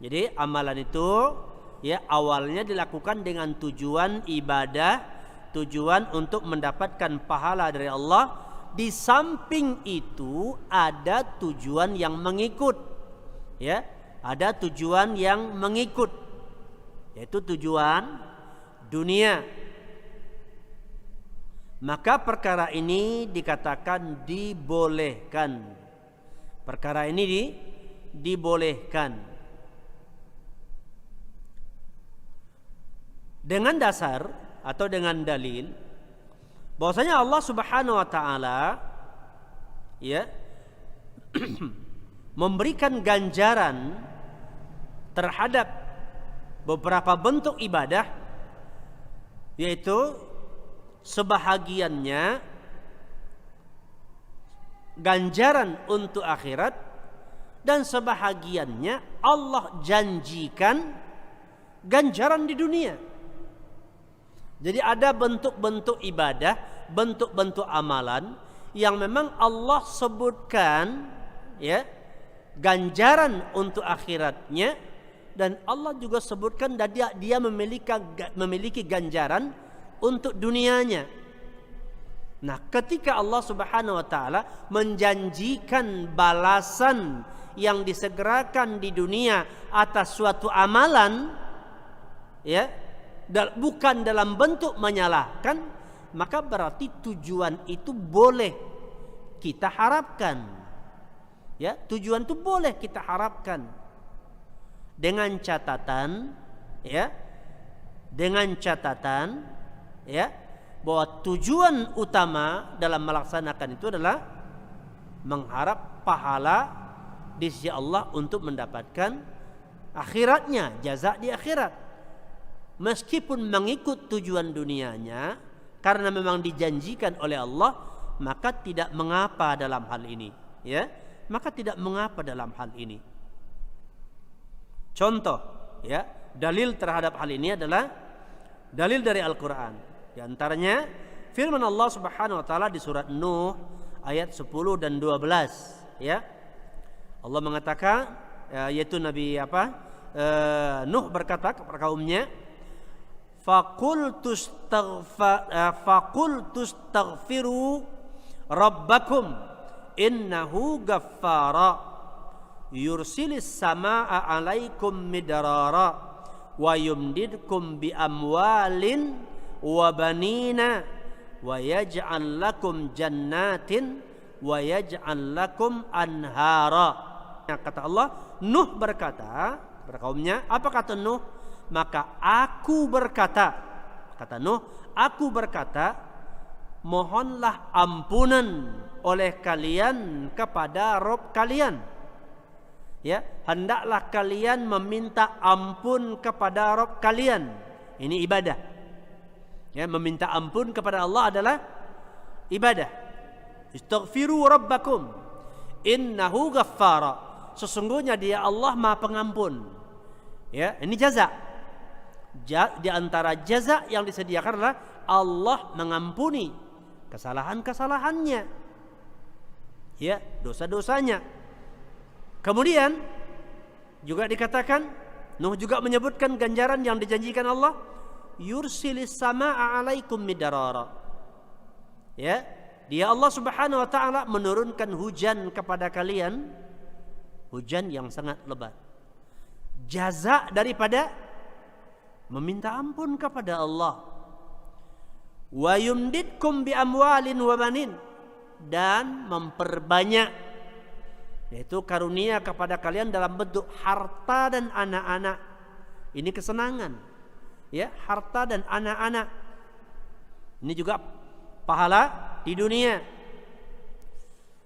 Jadi amalan itu ya awalnya dilakukan dengan tujuan ibadah, tujuan untuk mendapatkan pahala dari Allah. Di samping itu ada tujuan yang mengikut ya, ada tujuan yang mengikut, yaitu tujuan dunia. Maka perkara ini dikatakan dibolehkan. Perkara ini dibolehkan. Dengan dasar atau dengan dalil bahwasanya Allah Subhanahu wa taala ya memberikan ganjaran terhadap beberapa bentuk ibadah, yaitu sebahagiannya ganjaran untuk akhirat dan sebahagiannya Allah janjikan ganjaran di dunia. Jadi ada bentuk-bentuk ibadah, bentuk-bentuk amalan yang memang Allah sebutkan ya ganjaran untuk akhiratnya, dan Allah juga sebutkan dia memiliki ganjaran untuk dunianya. Nah, ketika Allah Subhanahu wa taala menjanjikan balasan yang disegerakan di dunia atas suatu amalan ya, bukan dalam bentuk menyalahkan, maka berarti tujuan itu boleh kita harapkan. Ya, tujuan itu boleh kita harapkan dengan catatan ya bahwa tujuan utama dalam melaksanakan itu adalah mengharap pahala di sisi Allah untuk mendapatkan akhiratnya, jaza di akhirat. Meskipun mengikut tujuan dunianya karena memang dijanjikan oleh Allah, maka tidak mengapa dalam hal ini, ya. Maka tidak mengapa dalam hal ini. Contoh, ya, dalil terhadap hal ini adalah dalil dari Al-Qur'an. Di antaranya firman Allah Subhanahu wa taala di surat Nuh ayat 10 dan 12, ya. Allah mengatakan, yaitu Nabi Nuh berkata kepada kaumnya, Faqultu astaghfiru rabbakum innahu ghaffara yursilis samaa alaikum midrara wa yumdidkum bi amwalin wa banina wa yaj'al lakum jannatin wa yaj'al lakum anhara. Kata Allah, Nuh berkata kepada kaumnya, apa kata Nuh? Maka aku berkata, kata Nuh, aku berkata, mohonlah ampunan oleh kalian kepada Rabb kalian. Ya, hendaklah kalian meminta ampun kepada Rabb kalian. Ini ibadah. Ya, meminta ampun kepada Allah adalah ibadah. Istaghfiru rabbakum innahu ghaffara. Sesungguhnya dia Allah Maha Pengampun. Ya, ini jaza. Di antara jaza yang disediakan adalah Allah mengampuni kesalahan-kesalahannya, ya, dosa-dosanya. Kemudian juga dikatakan, Nuh juga menyebutkan ganjaran yang dijanjikan Allah, yursilis samaa alaikum midrara. Ya, dia Allah Subhanahu wa taala menurunkan hujan kepada kalian, hujan yang sangat lebat. Jaza daripada meminta ampun kepada Allah. Wa yumdidkum bi amwalin wa banin, dan memperbanyak, yaitu karunia kepada kalian dalam bentuk harta dan anak-anak. Ini kesenangan, ya, harta dan anak-anak. Ini juga pahala di dunia.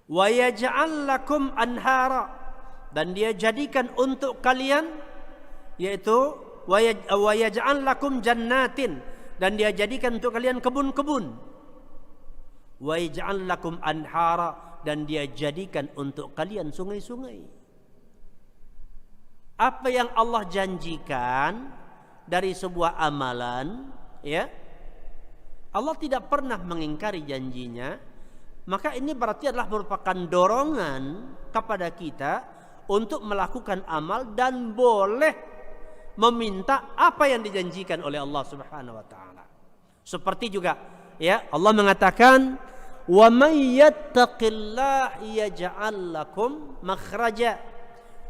Wa yaj'al lakum anhara, dan dia jadikan untuk kalian, yaitu wa yaj'al lakum jannatin, dan dia jadikan untuk kalian kebun-kebun. Wa yaj'al lakum anhara, dan dia jadikan untuk kalian sungai-sungai. Apa yang Allah janjikan dari sebuah amalan, ya, Allah tidak pernah mengingkari janjinya. Maka ini berarti adalah merupakan dorongan kepada kita untuk melakukan amal dan boleh meminta apa yang dijanjikan oleh Allah Subhanahu wa taala. Seperti juga, ya, Allah mengatakan, "Wa may yattaqillaha yaj'al lakum makhraja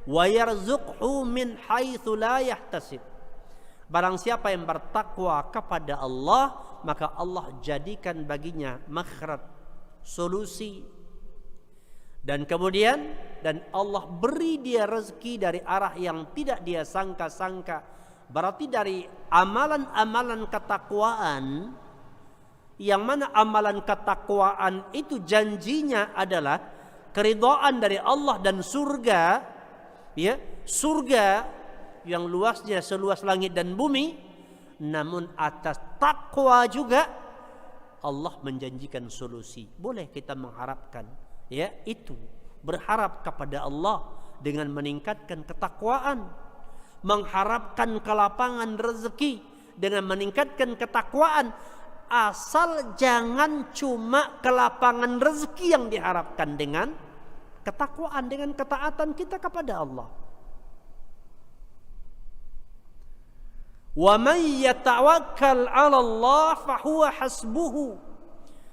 wa yarzuqhu min haitsu la yahtasib." Barang siapa yang bertakwa kepada Allah, maka Allah jadikan baginya makhraj, solusi. Dan kemudian Allah beri dia rezeki dari arah yang tidak dia sangka-sangka. Berarti dari amalan-amalan ketakwaan yang mana amalan ketakwaan itu janjinya adalah keridhaan dari Allah dan surga, ya, surga yang luasnya seluas langit dan bumi. Namun atas takwa juga Allah menjanjikan solusi. Boleh kita mengharapkan, ya, itu berharap kepada Allah dengan meningkatkan ketakwaan, mengharapkan kelapangan rezeki dengan meningkatkan ketakwaan. Asal jangan cuma kelapangan rezeki yang diharapkan dengan ketakwaan, dengan ketaatan kita kepada Allah. Wa may yatawakkal 'ala Allah fahuwa hasbuhu.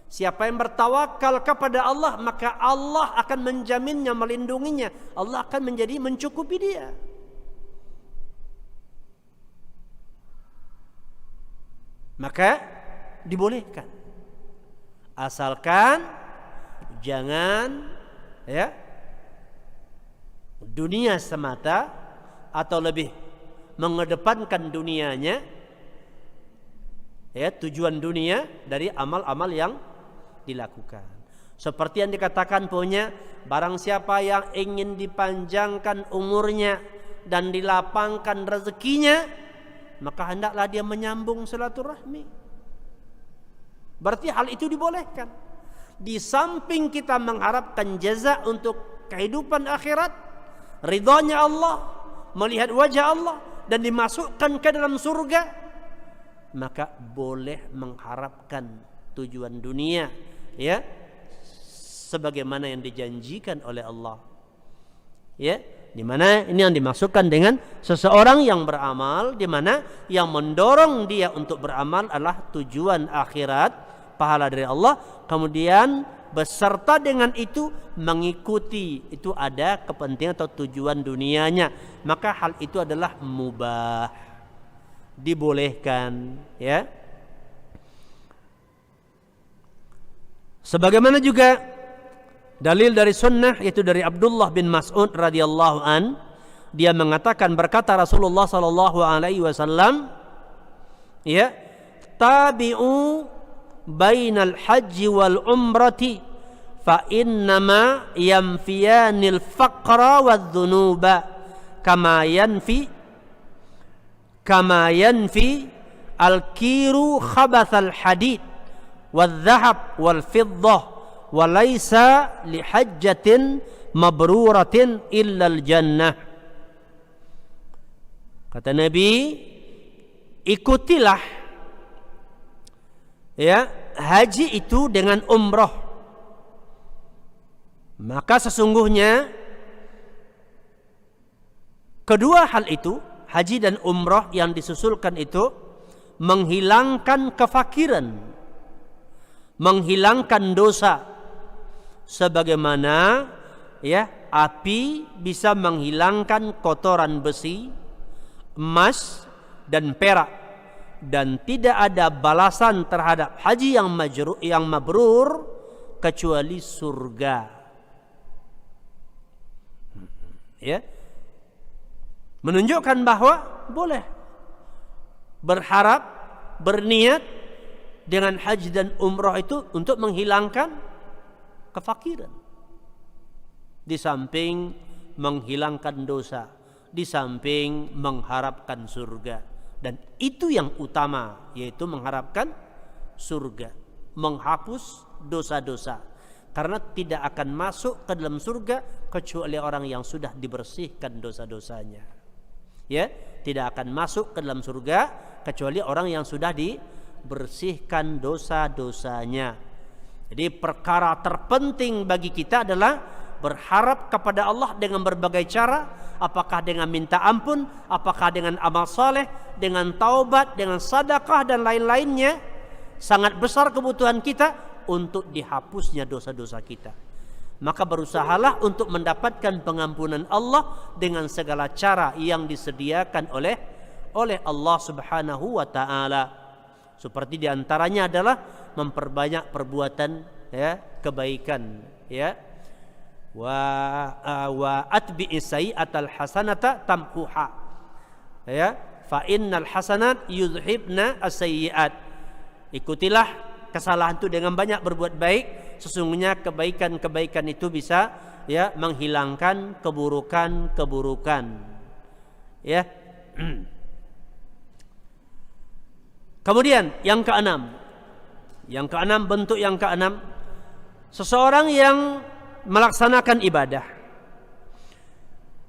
Siapa yang bertawakal kepada Allah, maka Allah akan menjaminnya, melindunginya. Allah akan menjadi mencukupi dia. Maka dibolehkan, asalkan jangan, ya, dunia semata atau lebih mengedepankan dunianya, ya, tujuan dunia dari amal-amal yang dilakukan. Seperti yang dikatakan punya, barang siapa yang ingin dipanjangkan umurnya dan dilapangkan rezekinya, maka hendaklah dia menyambung silaturahmi. Berarti hal itu dibolehkan. Di samping kita mengharapkan jaza untuk kehidupan akhirat, ridhanya Allah, melihat wajah Allah dan dimasukkan ke dalam surga, maka boleh mengharapkan tujuan dunia, ya, sebagaimana yang dijanjikan oleh Allah, ya, di mana ini yang dimasukkan dengan seseorang yang beramal, di mana yang mendorong dia untuk beramal adalah tujuan akhirat, pahala dari Allah, kemudian beserta dengan itu mengikuti itu ada kepentingan atau tujuan dunianya, maka hal itu adalah mubah, dibolehkan, ya. Sebagaimana juga dalil dari sunnah, yaitu dari Abdullah bin Mas'ud radhiyallahu an, dia mengatakan, berkata Rasulullah sallallahu alaihi wasallam, ya, tabi'u bainal haji wal umrati fa innama yanfiyanil faqra wadh dhunuba kama yanfi al-kiru khabathal hadid wadh dhahab wal fiddah wa laysa li hajjatin mabruratin illa al jannah. Kata Nabi, ikutilah, ya, haji itu dengan umrah, maka sesungguhnya kedua hal itu, haji dan umrah yang disusulkan itu, menghilangkan kefakiran, menghilangkan dosa, sebagaimana, ya, api bisa menghilangkan kotoran besi, emas dan perak, dan tidak ada balasan terhadap haji yang mabrur kecuali surga, ya, menunjukkan bahwa boleh berharap, berniat dengan haji dan umrah itu untuk menghilangkan kefakiran, di samping menghilangkan dosa, di samping mengharapkan surga. Dan itu yang utama, yaitu mengharapkan surga, menghapus dosa-dosa, karena tidak akan masuk ke dalam surga kecuali orang yang sudah dibersihkan dosa-dosanya, ya, tidak akan masuk ke dalam surga kecuali orang yang sudah dibersihkan dosa-dosanya. Jadi perkara terpenting bagi kita adalah berharap kepada Allah dengan berbagai cara, apakah dengan minta ampun, apakah dengan amal saleh, dengan taubat, dengan sedekah dan lain-lainnya. Sangat besar kebutuhan kita untuk dihapusnya dosa-dosa kita. Maka berusahalah untuk mendapatkan pengampunan Allah dengan segala cara yang disediakan oleh Allah Subhanahu wa taala. Seperti diantaranya adalah memperbanyak perbuatan, ya, kebaikan, ya. Wa atbi'is sayyi'atal hasanata tamhuha, ya, fa innal hasanat yudhibna as-sayyi'at. Ikutilah kesalahan itu dengan banyak berbuat baik, sesungguhnya kebaikan-kebaikan itu bisa ya menghilangkan keburukan-keburukan. Ya. Kemudian yang keenam. Yang keenam, bentuk yang keenam, seseorang yang melaksanakan ibadah.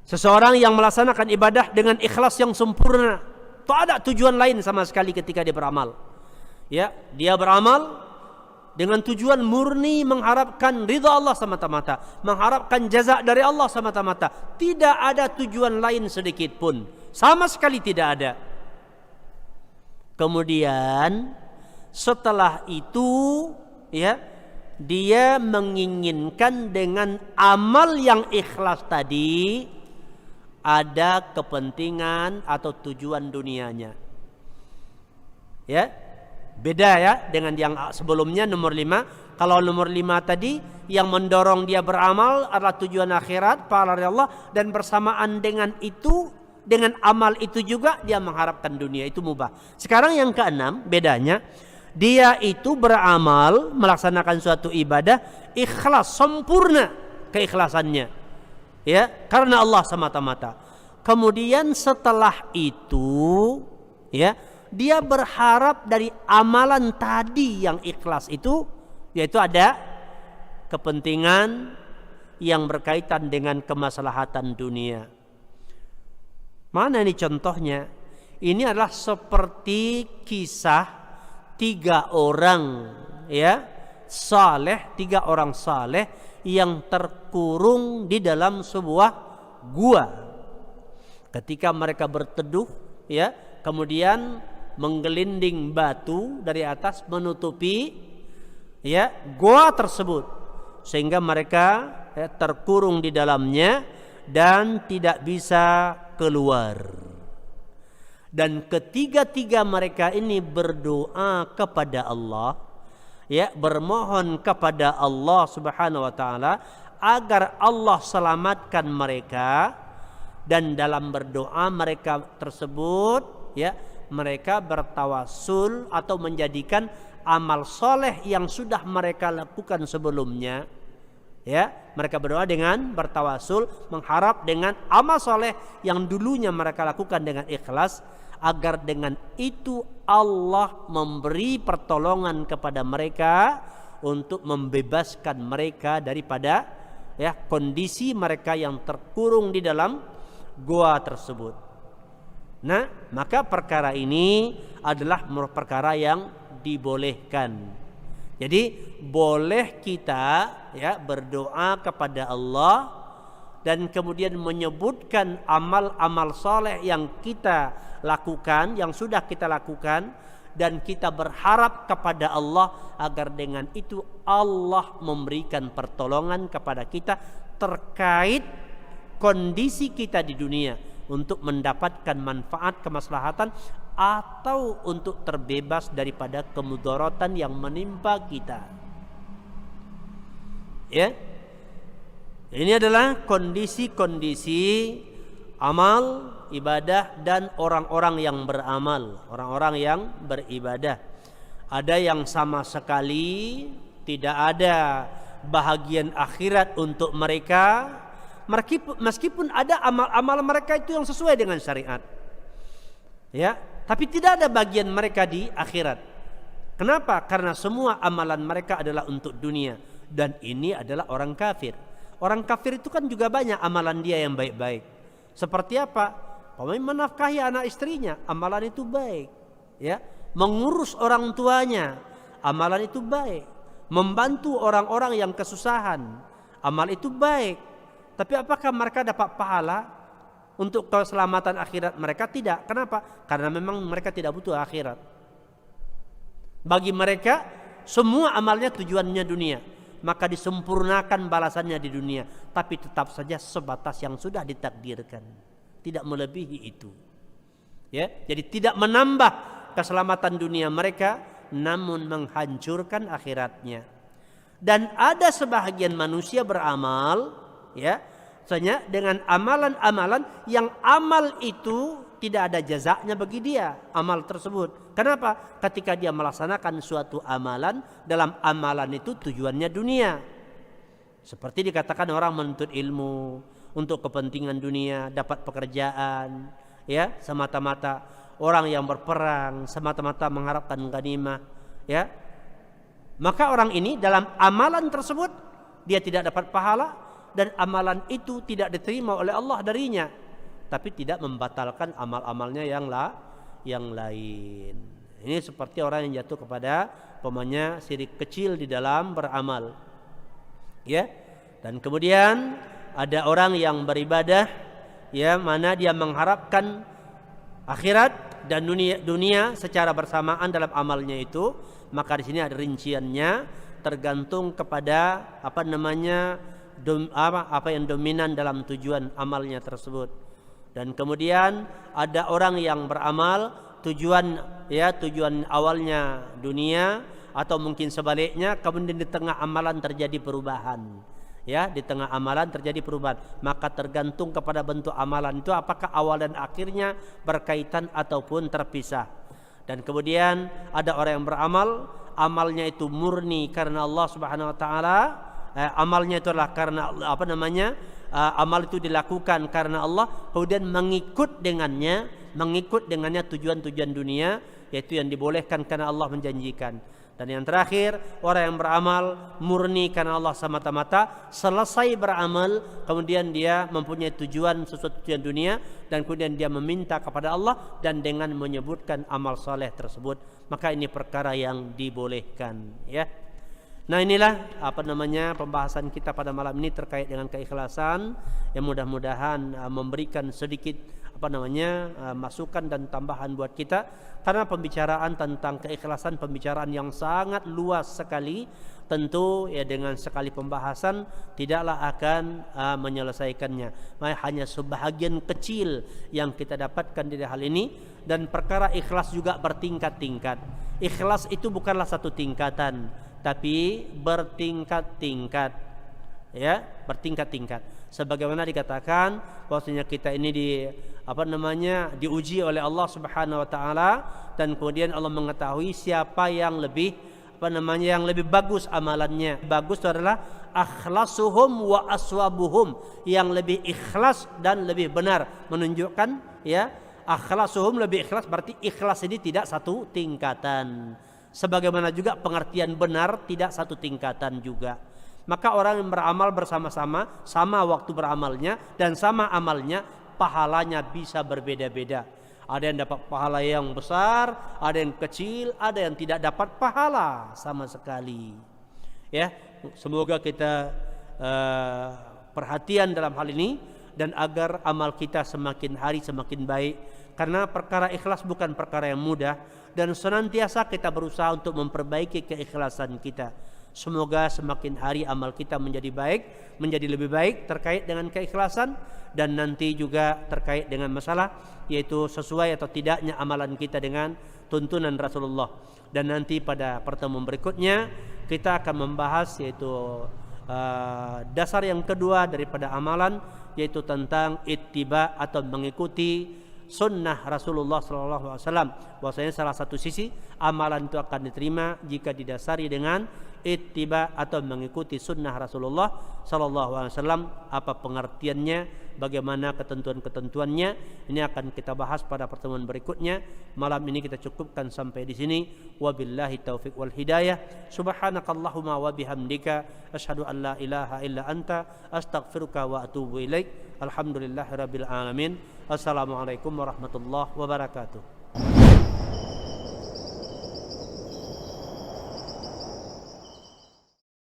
Seseorang yang melaksanakan ibadah dengan ikhlas yang sempurna. Tak ada tujuan lain sama sekali ketika dia beramal. Ya, dia beramal dengan tujuan murni mengharapkan ridha Allah semata-mata, mengharapkan jaza dari Allah semata-mata. Tidak ada tujuan lain sedikit pun. Sama sekali tidak ada. Kemudian setelah itu ya, dia menginginkan dengan amal yang ikhlas tadi ada kepentingan atau tujuan dunianya. Ya, beda ya dengan yang sebelumnya nomor 5. Kalau nomor 5 tadi yang mendorong dia beramal adalah tujuan akhirat, pahala dari Allah, dan bersamaan dengan itu, dengan amal itu juga dia mengharapkan dunia, itu mubah. Sekarang yang keenam, bedanya dia itu beramal melaksanakan suatu ibadah ikhlas, sempurna keikhlasannya. Ya, karena Allah semata-mata. Kemudian setelah itu ya, dia berharap dari amalan tadi yang ikhlas itu, yaitu ada kepentingan yang berkaitan dengan kemaslahatan dunia. Mana ini contohnya? Ini adalah seperti kisah 3 orang ya saleh, 3 orang saleh yang terkurung di dalam sebuah gua. Ketika mereka berteduh ya, kemudian menggelinding batu dari atas menutupi ya gua tersebut, sehingga mereka ya, terkurung di dalamnya dan tidak bisa keluar. Dan ketiga-tiga mereka ini berdoa kepada Allah, ya, bermohon kepada Allah Subhanahu wa taala agar Allah selamatkan mereka. Dan dalam berdoa mereka tersebut ya, mereka bertawassul atau menjadikan amal soleh yang sudah mereka lakukan sebelumnya. Ya, mereka berdoa dengan bertawassul, mengharap dengan amal soleh yang dulunya mereka lakukan dengan ikhlas, agar dengan itu Allah memberi pertolongan kepada mereka untuk membebaskan mereka daripada ya kondisi mereka yang terkurung di dalam gua tersebut. Nah, maka perkara ini adalah perkara yang dibolehkan. Jadi boleh kita ya berdoa kepada Allah dan kemudian menyebutkan amal-amal soleh yang kita lakukan, yang sudah kita lakukan, dan kita berharap kepada Allah agar dengan itu Allah memberikan pertolongan kepada kita terkait kondisi kita di dunia untuk mendapatkan manfaat kemaslahatan atau untuk terbebas daripada kemudaratan yang menimpa kita. Ya. Ini adalah kondisi-kondisi amal, ibadah, dan orang-orang yang beramal, orang-orang yang beribadah. Ada yang sama sekali tidak ada bahagian akhirat untuk mereka, meskipun ada amal-amal mereka itu yang sesuai dengan syariat. Ya, tapi tidak ada bagian mereka di akhirat. Kenapa? Karena semua amalan mereka adalah untuk dunia, dan ini adalah orang kafir. Orang kafir itu kan juga banyak amalan dia yang baik-baik. Seperti apa? Menafkahi anak istrinya, amalan itu baik. Ya, mengurus orang tuanya, amalan itu baik. Membantu orang-orang yang kesusahan, amal itu baik. Tapi apakah mereka dapat pahala untuk keselamatan akhirat mereka? Tidak. Kenapa? Karena memang mereka tidak butuh akhirat. Bagi mereka semua amalnya tujuannya dunia, maka disempurnakan balasannya di dunia, tapi tetap saja sebatas yang sudah ditakdirkan, tidak melebihi itu. Ya, jadi tidak menambah keselamatan dunia mereka, namun menghancurkan akhiratnya. Dan ada sebahagian manusia beramal, ya, misalnya dengan amalan-amalan yang amal itu tidak ada jazaknya bagi dia amal tersebut. Kenapa? Ketika dia melaksanakan suatu amalan, dalam amalan itu tujuannya dunia. Seperti dikatakan orang menuntut ilmu untuk kepentingan dunia, dapat pekerjaan, ya, semata-mata. Orang yang berperang semata-mata mengharapkan ghanimah, ya. Maka orang ini dalam amalan tersebut dia tidak dapat pahala, dan amalan itu tidak diterima oleh Allah darinya, tapi tidak membatalkan amal-amalnya yang lain. Ini seperti orang yang jatuh kepada umpamanya syirik kecil di dalam beramal, ya. Dan kemudian ada orang yang beribadah, ya, mana dia mengharapkan akhirat dan dunia secara bersamaan dalam amalnya itu. Maka di sini ada rinciannya, tergantung kepada apa yang dominan dalam tujuan amalnya tersebut. Dan kemudian ada orang yang beramal tujuan awalnya dunia, atau mungkin sebaliknya, kemudian di tengah amalan terjadi perubahan. Ya, di tengah amalan terjadi perubahan. Maka tergantung kepada bentuk amalan itu, apakah awal dan akhirnya berkaitan ataupun terpisah. Dan kemudian ada orang yang beramal, amalnya itu murni karena Allah Subhanahu wa taala. Amalnya itu adalah karena amal itu dilakukan karena Allah, kemudian mengikut dengannya tujuan-tujuan dunia, yaitu yang dibolehkan karena Allah menjanjikan. Dan yang terakhir, orang yang beramal murni karena Allah semata-mata, selesai beramal kemudian dia mempunyai sesuatu tujuan dunia, dan kemudian dia meminta kepada Allah dan dengan menyebutkan amal soleh tersebut, maka ini perkara yang dibolehkan, ya. Nah, inilah pembahasan kita pada malam ini terkait dengan keikhlasan, yang mudah-mudahan memberikan sedikit masukan dan tambahan buat kita, karena pembicaraan tentang keikhlasan pembicaraan yang sangat luas sekali. Tentu ya dengan sekali pembahasan tidaklah akan menyelesaikannya. Hanya sebahagian kecil yang kita dapatkan dari hal ini. Dan perkara ikhlas juga bertingkat-tingkat. Ikhlas itu bukanlah satu tingkatan, tapi bertingkat-tingkat, ya, bertingkat-tingkat. Sebagaimana dikatakan bahwasanya kita ini diuji oleh Allah Subhanahu wa taala, dan kemudian Allah mengetahui siapa yang lebih bagus amalannya. Bagus itu adalah akhlasuhum wa aswabuhum, yang lebih ikhlas dan lebih benar, menunjukkan, ya, akhlasuhum lebih ikhlas, berarti ikhlas ini tidak satu tingkatan. Sebagaimana juga pengertian benar tidak satu tingkatan juga. Maka orang yang beramal bersama-sama, sama waktu beramalnya dan sama amalnya, pahalanya bisa berbeda-beda. Ada yang dapat pahala yang besar, ada yang kecil, ada yang tidak dapat pahala sama sekali. Ya, semoga kita perhatian dalam hal ini, dan agar amal kita semakin hari semakin baik. Karena perkara ikhlas bukan perkara yang mudah, dan senantiasa kita berusaha untuk memperbaiki keikhlasan kita. Semoga semakin hari amal kita menjadi baik, menjadi lebih baik terkait dengan keikhlasan, dan nanti juga terkait dengan masalah yaitu sesuai atau tidaknya amalan kita dengan tuntunan Rasulullah. Dan nanti pada pertemuan berikutnya kita akan membahas yaitu dasar yang kedua daripada amalan, yaitu tentang ittiba atau mengikuti sunnah Rasulullah SAW. Bahwasanya salah satu sisi amalan itu akan diterima jika didasari dengan ittiba atau mengikuti sunnah Rasulullah SAW. Apa pengertiannya, bagaimana ketentuan-ketentuannya, ini akan kita bahas pada pertemuan berikutnya. Malam ini kita cukupkan sampai di sini. Wabillahi taufiq wal hidayah. Subhanakallahumma wa bihamdika asyhadu an la ilaha illa anta astaghfiruka wa atubu ilaik. Alhamdulillahirabbil alamin. Assalamualaikum warahmatullahi wabarakatuh.